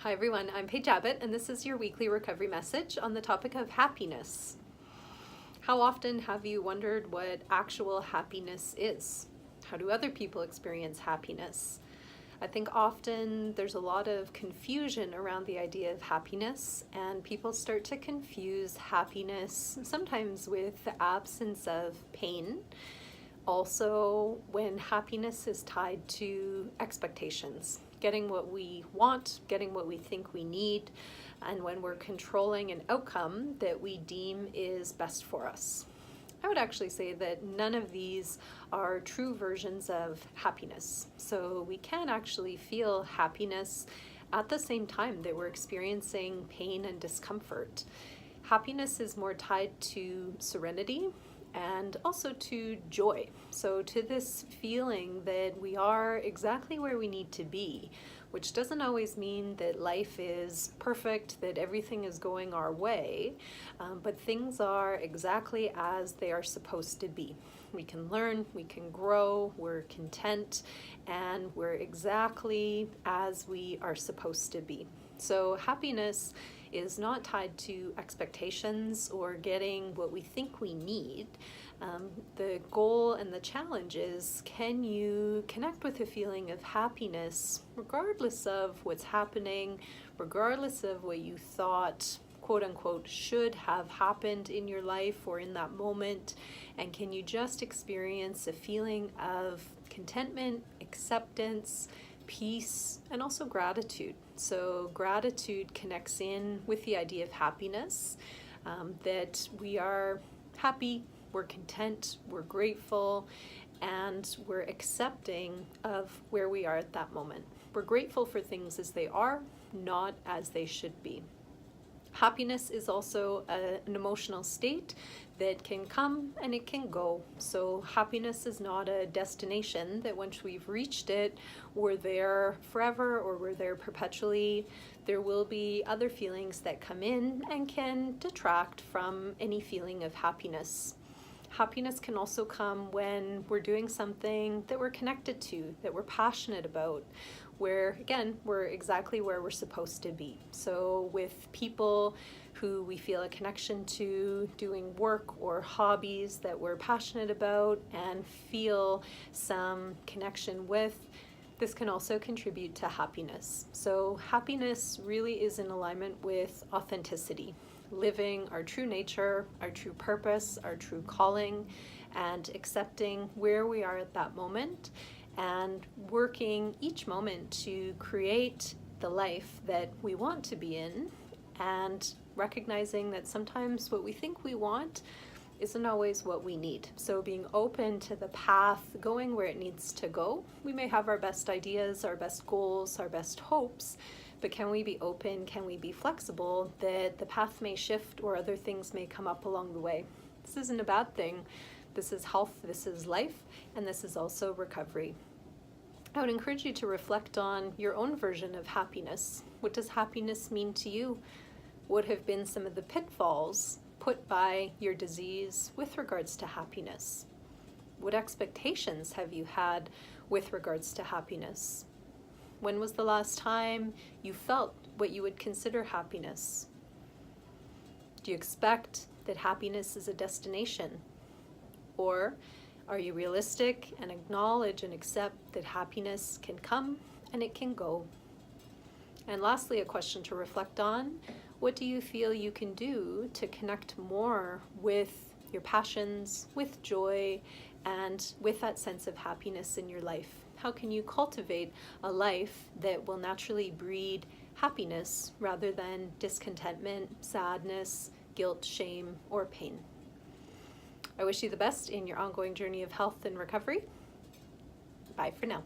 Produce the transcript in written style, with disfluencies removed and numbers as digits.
Hi everyone, I'm Paige Abbott and this is your weekly recovery message on the topic of happiness. How often have you wondered what actual happiness is? How do other people experience happiness? I think often there's a lot of confusion around the idea of happiness, and people start to confuse happiness sometimes with the absence of pain. Also, when happiness is tied to expectations, getting what we want, getting what we think we need, and when we're controlling an outcome that we deem is best for us. I would actually say that none of these are true versions of happiness. So we can actually feel happiness at the same time that we're experiencing pain and discomfort. Happiness is more tied to serenity and also to joy. So to this feeling that we are exactly where we need to be, which doesn't always mean that life is perfect, that everything is going our way, but things are exactly as they are supposed to be. We can learn, we can grow, we're content, and we're exactly as we are supposed to be. So happiness is not tied to expectations or getting what we think we need. The goal and the challenge is, can you connect with a feeling of happiness regardless of what's happening, regardless of what you thought, quote unquote, should have happened in your life or in that moment, and can you just experience a feeling of contentment, acceptance, peace, and also gratitude. So gratitude connects in with the idea of happiness, that we are happy, we're content, we're grateful, and we're accepting of where we are at that moment. We're grateful for things as they are, not as they should be. Happiness is also an emotional state that can come and it can go. So happiness is not a destination that once we've reached it, we're there forever or we're there perpetually. There will be other feelings that come in and can detract from any feeling of happiness. Happiness can also come when we're doing something that we're connected to, that we're passionate about, where, again, we're exactly where we're supposed to be. So with people who we feel a connection to, doing work or hobbies that we're passionate about and feel some connection with, this can also contribute to happiness. So happiness really is in alignment with authenticity, living our true nature, our true purpose, our true calling, and accepting where we are at that moment and working each moment to create the life that we want to be in, and recognizing that sometimes what we think we want isn't always what we need. So being open to the path going where it needs to go. We may have our best ideas, our best goals, our best hopes, but can we be open, can we be flexible that the path may shift or other things may come up along the way? This isn't a bad thing. This is health, this is life, and this is also recovery. I would encourage you to reflect on your own version of happiness. What does happiness mean to you? What have been some of the pitfalls put by your disease with regards to happiness? What expectations have you had with regards to happiness? When was the last time you felt what you would consider happiness? Do you expect that happiness is a destination? Or are you realistic and acknowledge and accept that happiness can come and it can go? And lastly, a question to reflect on: what do you feel you can do to connect more with your passions, with joy, and with that sense of happiness in your life? How can you cultivate a life that will naturally breed happiness rather than discontentment, sadness, guilt, shame, or pain? I wish you the best in your ongoing journey of health and recovery. Bye for now.